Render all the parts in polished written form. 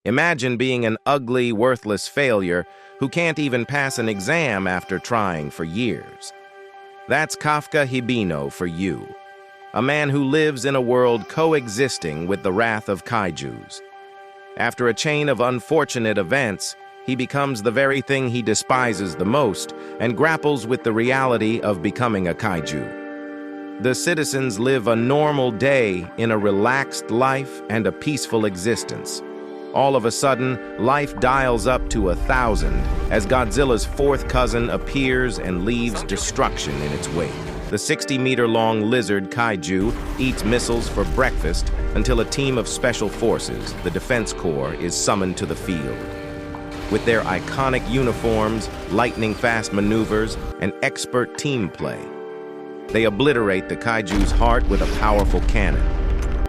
Imagine being an ugly, worthless failure who can't even pass an exam after trying for years. That's Kafka Hibino for you, a man who lives in a world coexisting with the wrath of kaijus. After a chain of unfortunate events, he becomes the very thing he despises the most and grapples with the reality of becoming a kaiju. The citizens live a normal day in a relaxed life and a peaceful existence. All of a sudden, life dials up to 1,000 as Godzilla's fourth cousin appears and leaves destruction in its wake. The 60-meter-long lizard kaiju eats missiles for breakfast until a team of special forces, the Defense Corps, is summoned to the field. With their iconic uniforms, lightning-fast maneuvers, and expert team play, they obliterate the kaiju's heart with a powerful cannon,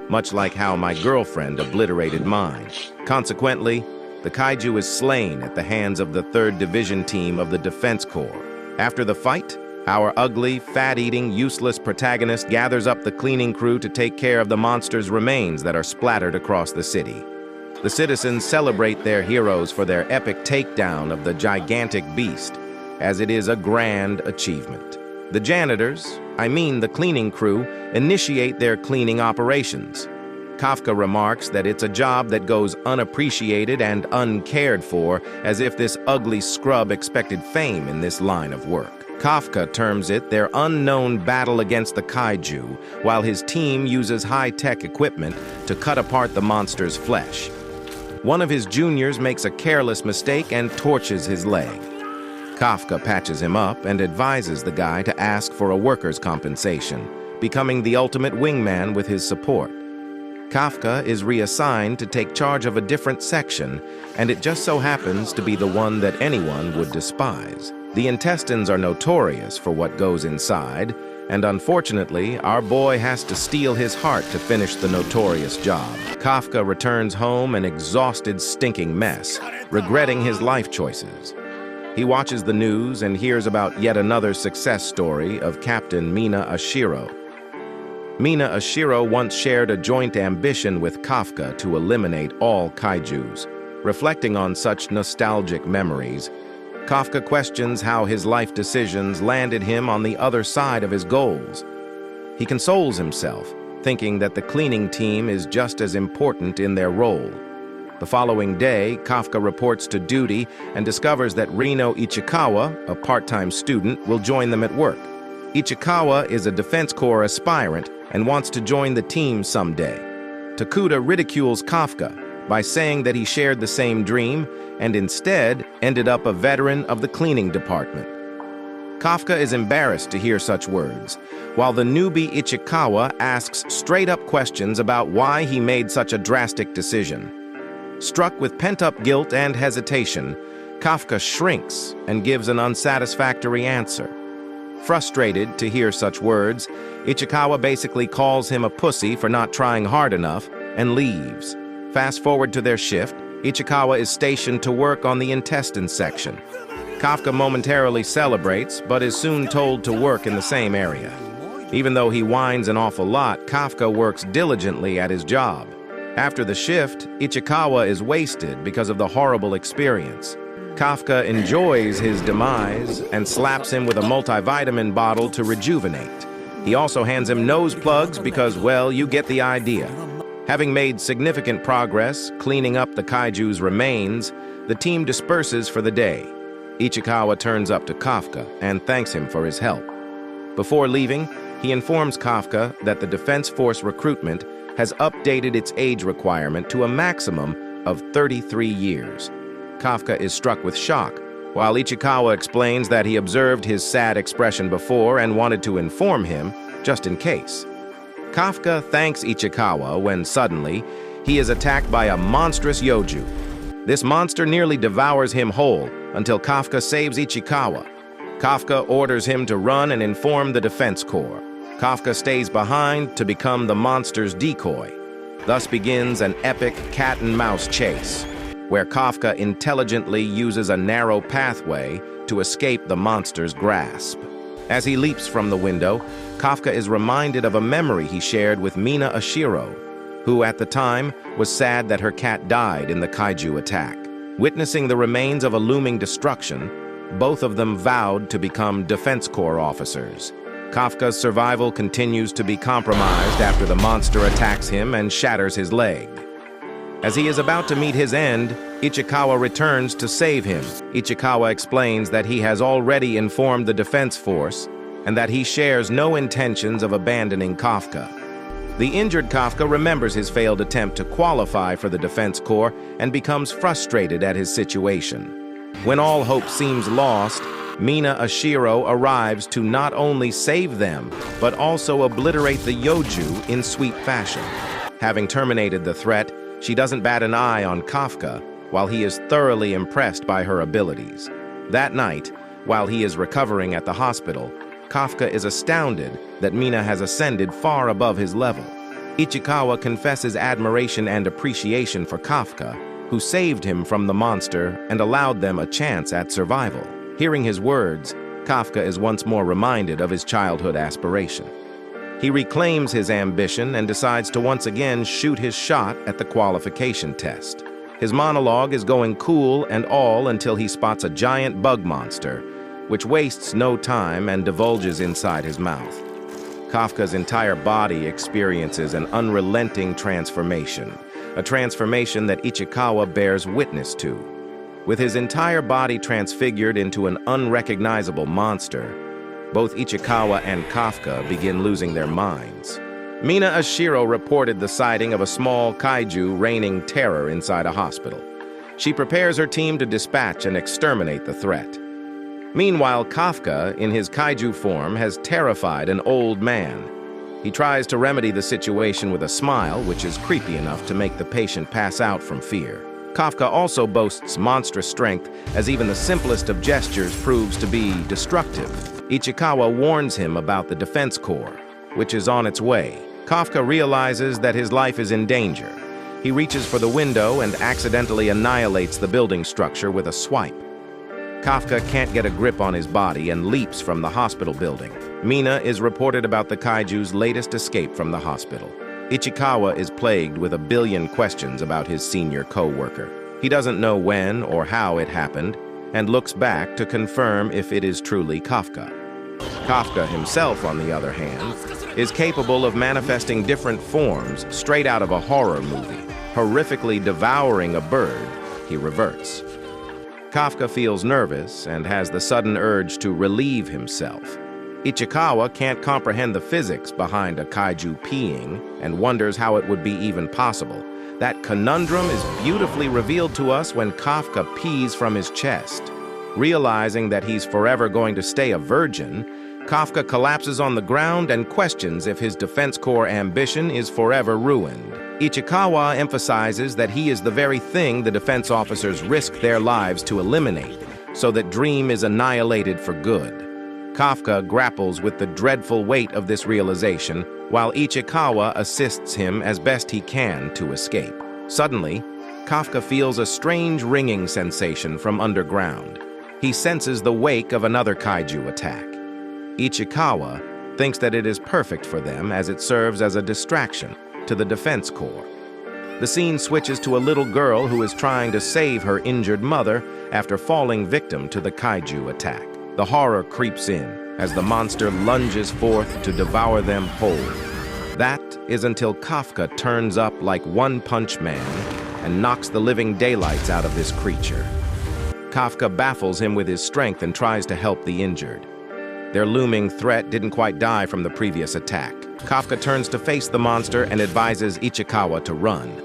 much like how my girlfriend obliterated mine. Consequently, the kaiju is slain at the hands of the 3rd Division team of the Defense Corps. After the fight, our ugly, fat-eating, useless protagonist gathers up the cleaning crew to take care of the monster's remains that are splattered across the city. The citizens celebrate their heroes for their epic takedown of the gigantic beast, as it is a grand achievement. The janitors, the cleaning crew, initiate their cleaning operations. Kafka remarks that it's a job that goes unappreciated and uncared for, as if this ugly scrub expected fame in this line of work. Kafka terms it their unknown battle against the kaiju, while his team uses high-tech equipment to cut apart the monster's flesh. One of his juniors makes a careless mistake and torches his leg. Kafka patches him up and advises the guy to ask for a worker's compensation, becoming the ultimate wingman with his support. Kafka is reassigned to take charge of a different section, and it just so happens to be the one that anyone would despise. The intestines are notorious for what goes inside, and unfortunately, our boy has to steal his heart to finish the notorious job. Kafka returns home an exhausted, stinking mess, regretting his life choices. He watches the news and hears about yet another success story of Captain Mina Ashiro. Mina Ashiro once shared a joint ambition with Kafka to eliminate all kaijus. Reflecting on such nostalgic memories, Kafka questions how his life decisions landed him on the other side of his goals. He consoles himself, thinking that the cleaning team is just as important in their role. The following day, Kafka reports to duty and discovers that Rino Ichikawa, a part-time student, will join them at work. Ichikawa is a Defense Corps aspirant and wants to join the team someday. Takuda ridicules Kafka by saying that he shared the same dream and instead ended up a veteran of the cleaning department. Kafka is embarrassed to hear such words, while the newbie Ichikawa asks straight-up questions about why he made such a drastic decision. Struck with pent-up guilt and hesitation, Kafka shrinks and gives an unsatisfactory answer. Frustrated to hear such words, Ichikawa basically calls him a pussy for not trying hard enough and leaves. Fast forward to their shift, Ichikawa is stationed to work on the intestine section. Kafka momentarily celebrates, but is soon told to work in the same area. Even though he whines an awful lot, Kafka works diligently at his job. After the shift, Ichikawa is wasted because of the horrible experience. Kafka enjoys his demise and slaps him with a multivitamin bottle to rejuvenate. He also hands him nose plugs because, well, you get the idea. Having made significant progress cleaning up the kaiju's remains, the team disperses for the day. Ichikawa turns up to Kafka and thanks him for his help. Before leaving, he informs Kafka that the Defense Force recruitment has updated its age requirement to a maximum of 33 years. Kafka is struck with shock, while Ichikawa explains that he observed his sad expression before and wanted to inform him, just in case. Kafka thanks Ichikawa when suddenly he is attacked by a monstrous yoju. This monster nearly devours him whole until Kafka saves Ichikawa. Kafka orders him to run and inform the Defense Corps. Kafka stays behind to become the monster's decoy. Thus begins an epic cat-and-mouse chase, where Kafka intelligently uses a narrow pathway to escape the monster's grasp. As he leaps from the window, Kafka is reminded of a memory he shared with Mina Ashiro. who at the time was sad that her cat died in the kaiju attack. Witnessing the remains of a looming destruction, both of them vowed to become Defense Corps officers. Kafka's survival continues to be compromised after the monster attacks him and shatters his leg. As he is about to meet his end, Ichikawa returns to save him. Ichikawa explains that he has already informed the defense force and that he shares no intentions of abandoning Kafka. The injured Kafka remembers his failed attempt to qualify for the Defense Corps and becomes frustrated at his situation. When all hope seems lost, Mina Ashiro arrives to not only save them, but also obliterate the Yoju in sweet fashion. Having terminated the threat, she doesn't bat an eye on Kafka, while he is thoroughly impressed by her abilities. That night, while he is recovering at the hospital, Kafka is astounded that Mina has ascended far above his level. Ichikawa confesses admiration and appreciation for Kafka, who saved him from the monster and allowed them a chance at survival. Hearing his words, Kafka is once more reminded of his childhood aspiration. He reclaims his ambition and decides to once again shoot his shot at the qualification test. His monologue is going cool and all until he spots a giant bug monster, which wastes no time and divulges inside his mouth. Kafka's entire body experiences an unrelenting transformation, a transformation that Ichikawa bears witness to. With his entire body transfigured into an unrecognizable monster, both Ichikawa and Kafka begin losing their minds. Mina Ashiro reported the sighting of a small kaiju raining terror inside a hospital. She prepares her team to dispatch and exterminate the threat. Meanwhile, Kafka, in his kaiju form, has terrified an old man. He tries to remedy the situation with a smile, which is creepy enough to make the patient pass out from fear. Kafka also boasts monstrous strength, as even the simplest of gestures proves to be destructive. Ichikawa warns him about the Defense Corps, which is on its way. Kafka realizes that his life is in danger. He reaches for the window and accidentally annihilates the building structure with a swipe. Kafka can't get a grip on his body and leaps from the hospital building. Mina is reported about the kaiju's latest escape from the hospital. Ichikawa is plagued with a billion questions about his senior co-worker. He doesn't know when or how it happened, and looks back to confirm if it is truly Kafka. Kafka himself, on the other hand, is capable of manifesting different forms straight out of a horror movie. Horrifically devouring a bird, he reverts. Kafka feels nervous and has the sudden urge to relieve himself. Ichikawa can't comprehend the physics behind a kaiju peeing and wonders how it would be even possible. That conundrum is beautifully revealed to us when Kafka pees from his chest. Realizing that he's forever going to stay a virgin, Kafka collapses on the ground and questions if his Defense Corps ambition is forever ruined. Ichikawa emphasizes that he is the very thing the defense officers risk their lives to eliminate, so that Dream is annihilated for good. Kafka grapples with the dreadful weight of this realization, while Ichikawa assists him as best he can to escape. Suddenly, Kafka feels a strange ringing sensation from underground. He senses the wake of another kaiju attack. Ichikawa thinks that it is perfect for them as it serves as a distraction to the Defense Corps. The scene switches to a little girl who is trying to save her injured mother after falling victim to the kaiju attack. The horror creeps in as the monster lunges forth to devour them whole. That is until Kafka turns up like One Punch Man and knocks the living daylights out of this creature. Kafka baffles him with his strength and tries to help the injured. Their looming threat didn't quite die from the previous attack. Kafka turns to face the monster and advises Ichikawa to run.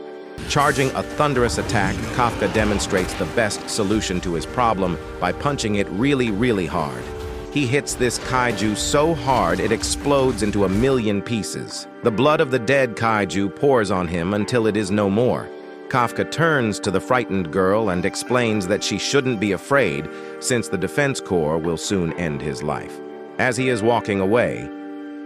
Charging a thunderous attack, Kafka demonstrates the best solution to his problem by punching it really, really hard. He hits this kaiju so hard it explodes into a million pieces. The blood of the dead kaiju pours on him until it is no more. Kafka turns to the frightened girl and explains that she shouldn't be afraid, since the Defense Corps will soon end his life. As he is walking away,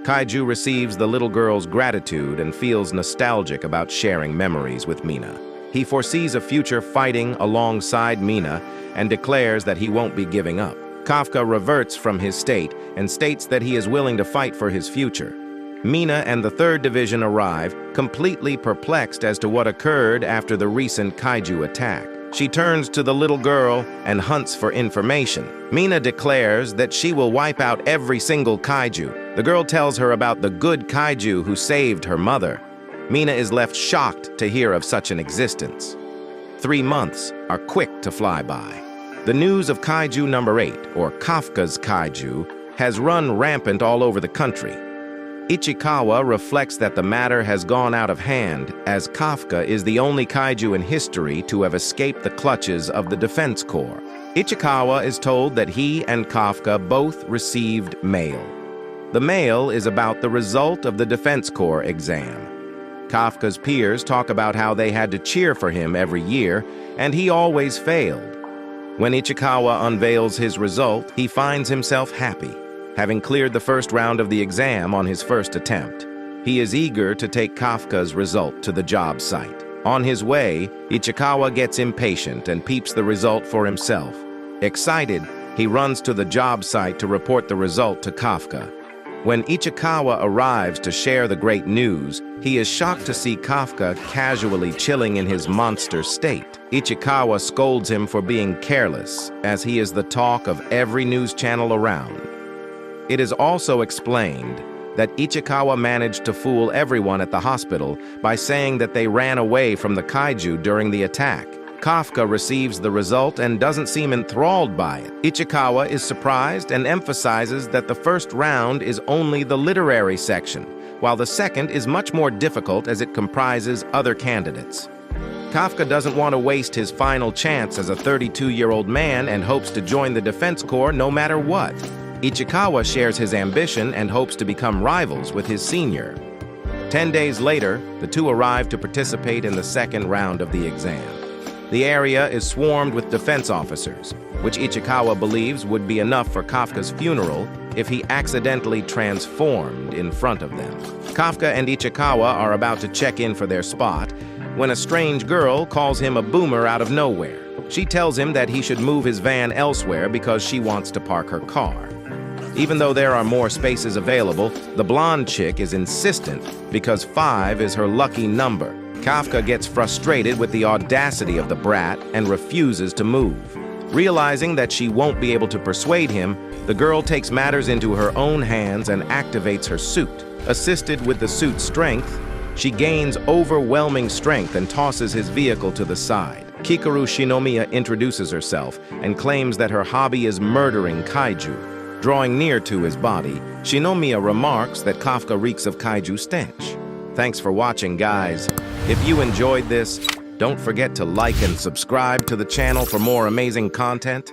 Kaiju receives the little girl's gratitude and feels nostalgic about sharing memories with Mina. He foresees a future fighting alongside Mina and declares that he won't be giving up. Kafka reverts from his state and states that he is willing to fight for his future. Mina and the 3rd Division arrive, completely perplexed as to what occurred after the recent kaiju attack. She turns to the little girl and hunts for information. Mina declares that she will wipe out every single kaiju. The girl tells her about the good kaiju who saved her mother. Mina is left shocked to hear of such an existence. 3 months are quick to fly by. The news of kaiju number 8, or Kafka's kaiju, has run rampant all over the country. Ichikawa reflects that the matter has gone out of hand, as Kafka is the only kaiju in history to have escaped the clutches of the Defense Corps. Ichikawa is told that he and Kafka both received mail. The mail is about the result of the Defense Corps exam. Kafka's peers talk about how they had to cheer for him every year, and he always failed. When Ichikawa unveils his result, he finds himself happy, having cleared the first round of the exam on his first attempt. He is eager to take Kafka's result to the job site. On his way, Ichikawa gets impatient and peeps the result for himself. Excited, he runs to the job site to report the result to Kafka. When Ichikawa arrives to share the great news, he is shocked to see Kafka casually chilling in his monster state. Ichikawa scolds him for being careless, as he is the talk of every news channel around. It is also explained that Ichikawa managed to fool everyone at the hospital by saying that they ran away from the kaiju during the attack. Kafka receives the result and doesn't seem enthralled by it. Ichikawa is surprised and emphasizes that the first round is only the literary section, while the second is much more difficult as it comprises other candidates. Kafka doesn't want to waste his final chance as a 32-year-old man and hopes to join the Defense Corps no matter what. Ichikawa shares his ambition and hopes to become rivals with his senior. 10 days later, the two arrive to participate in the second round of the exam. The area is swarmed with defense officers, which Ichikawa believes would be enough for Kafka's funeral if he accidentally transformed in front of them. Kafka and Ichikawa are about to check in for their spot when a strange girl calls him a boomer out of nowhere. She tells him that he should move his van elsewhere because she wants to park her car. Even though there are more spaces available, the blonde chick is insistent because 5 is her lucky number. Kafka gets frustrated with the audacity of the brat and refuses to move. Realizing that she won't be able to persuade him, the girl takes matters into her own hands and activates her suit. Assisted with the suit's strength, she gains overwhelming strength and tosses his vehicle to the side. Kikaru Shinomiya introduces herself and claims that her hobby is murdering kaiju. Drawing near to his body, Shinomiya remarks that Kafka reeks of kaiju stench. Thanks for watching, guys. If you enjoyed this, don't forget to like and subscribe to the channel for more amazing content.